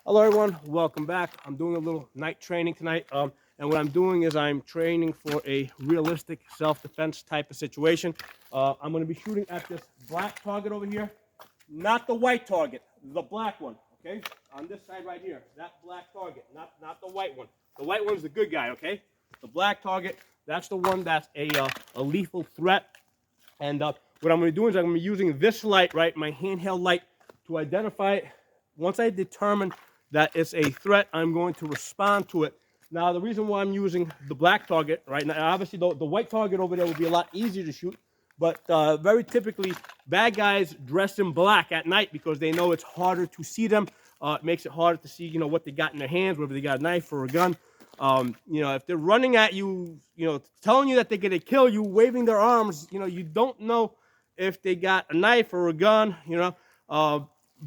Hello everyone, welcome back. I'm doing a little night training tonight, and what I'm doing is I'm training for a realistic self-defense type of situation. I'm going to be shooting at this black target over here, not the white target, the black one, okay? On this side right here, that black target, not the white one. The white one's the good guy, okay? The black target, that's the one that's a lethal threat. And what I'm going to do is I'm going to be using this light, right, my handheld light, to identify it. Once I determine that it's a threat, I'm going to respond to it. Now, the reason why I'm using the black target, right now, obviously the white target over there would be a lot easier to shoot, but very typically, bad guys dress in black at night because they know it's harder to see them. It makes it harder to see, what they got in their hands, whether they got a knife or a gun. If they're running at you, telling you that they're gonna kill you, waving their arms, you don't know if they got a knife or a gun,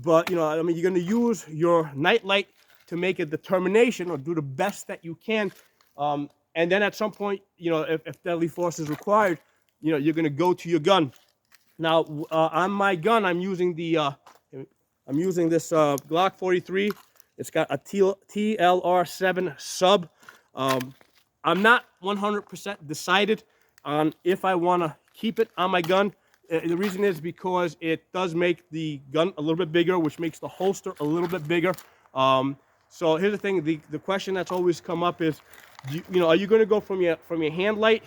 but you're gonna use your night light to make a determination or do the best that you can, and then at some point, if deadly force is required, you're gonna go to your gun. Now, on my gun, I'm using this Glock 43. It's got a TLR-7 sub. I'm not 100% decided on if I want to keep it on my gun. The reason is because it does make the gun a little bit bigger, which makes the holster a little bit bigger. So here's the thing: the question that's always come up is, are you going to go from your hand light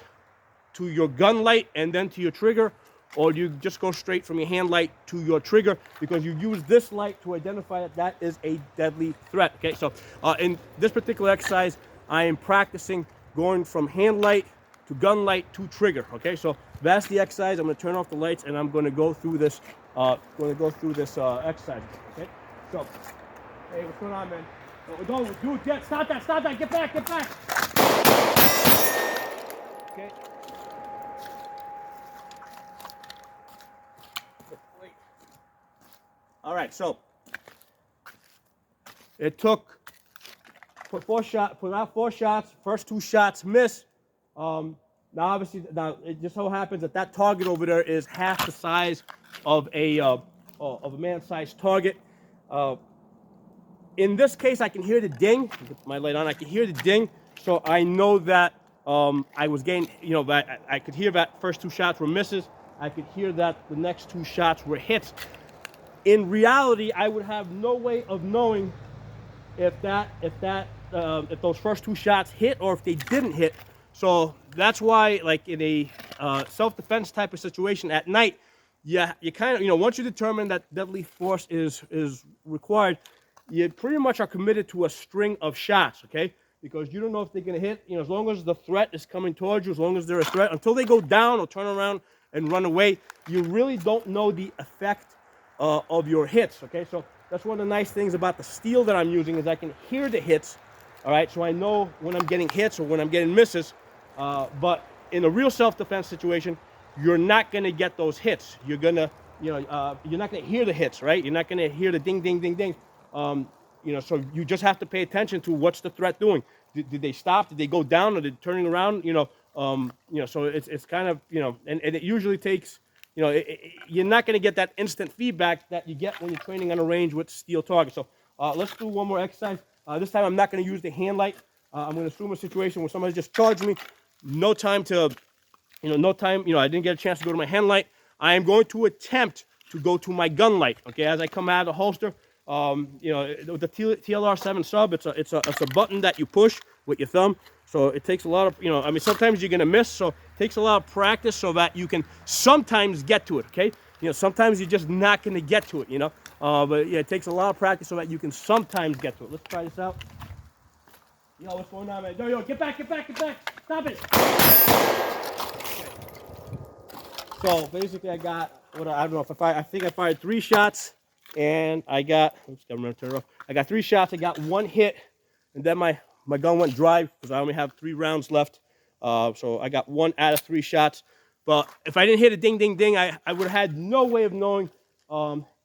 to your gun light and then to your trigger, or do you just go straight from your hand light to your trigger because you use this light to identify that is a deadly threat? Okay, so in this particular exercise, I am practicing going from hand light to gun light to trigger. Okay, so that's the exercise. I'm going to turn off the lights and I'm going to go through this. Exercise. Okay, so hey, what's going on, man? Dude, stop that! Get back! Okay. All right, so it took put out four shots. First two shots miss. Now it just so happens that target over there is half the size of a man-sized target. In this case, I can hear the ding. Put my light on. I can hear the ding, so I know that I was getting. I could hear that first two shots were misses. I could hear that the next two shots were hits. In reality, I would have no way of knowing if those first two shots hit or if they didn't hit. So that's why, like in a self-defense type of situation at night, you kind of, once you determine that deadly force is required, you pretty much are committed to a string of shots, okay? Because you don't know if they're going to hit. As long as the threat is coming towards you, as long as they're a threat, until they go down or turn around and run away, you really don't know the effect of your hits, okay? So that's one of the nice things about the steel that I'm using is I can hear the hits, all right? So I know when I'm getting hits or when I'm getting misses, but in a real self-defense situation, you're not gonna get those hits. You're gonna, you're not gonna hear the hits, right? You're not gonna hear the ding, ding, ding, ding. So you just have to pay attention to what's the threat doing. Did they stop? Did they go down? Are they turning around? So it's kind of, and it usually takes, you're not going to get that instant feedback that you get when you're training on a range with steel targets. So let's do one more exercise. This time I'm not going to use the hand light. I'm going to assume a situation where somebody just charged me. No time, I didn't get a chance to go to my hand light. I am going to attempt to go to my gun light. Okay, as I come out of the holster, with the TLR-7 sub, it's a button that you push with your thumb. So it takes a lot of, sometimes you're going to miss. So it takes a lot of practice so that you can sometimes get to it, okay? Sometimes you're just not going to get to it, But yeah, it takes a lot of practice so that you can sometimes get to it. Let's try this out. Yo, what's going on, man? Yo, get back. Stop it. Okay. So basically I got, I think I fired 3 shots. And I got, I got 3 shots. I got 1 hit, and then my gun went dry because I only have 3 rounds left. So I got 1 out of 3 shots. But if I didn't hit a ding, ding, ding, I would have had no way of knowing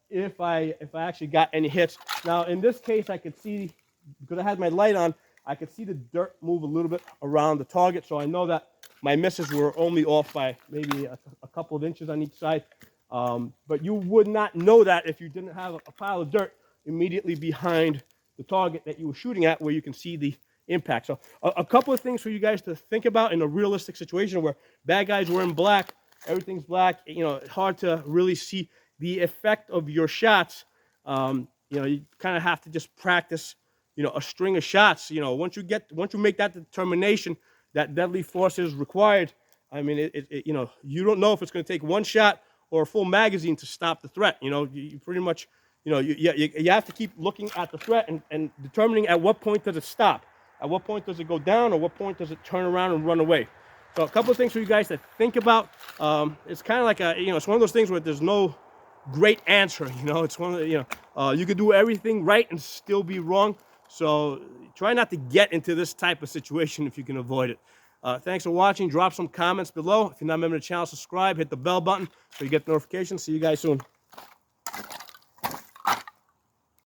if I actually got any hits. Now in this case, I could see, because I had my light on, I could see the dirt move a little bit around the target. So I know that my misses were only off by maybe a couple of inches on each side. But you would not know that if you didn't have a pile of dirt immediately behind the target that you were shooting at where you can see the impact. So a couple of things for you guys to think about in a realistic situation where bad guys wearing black, everything's black, you know, it's hard to really see the effect of your shots. You know, you kind of have to just practice, you know, a string of shots. You know, once you make that determination that deadly force is required, I mean, you know, you don't know if it's going to take one shot or a full magazine to stop the threat. You know, you pretty much, you know, you have to keep looking at the threat and determining at what point does it stop. At what point does it go down, or what point does it turn around and run away? So a couple of things for you guys to think about. It's kind of like you know, it's one of those things where there's no great answer. You know, it's one of the, you know, you could do everything right and still be wrong. So try not to get into this type of situation if you can avoid it. Thanks for watching. Drop some comments below. If you're not a member of the channel, subscribe. Hit the bell button so you get the notifications. See you guys soon.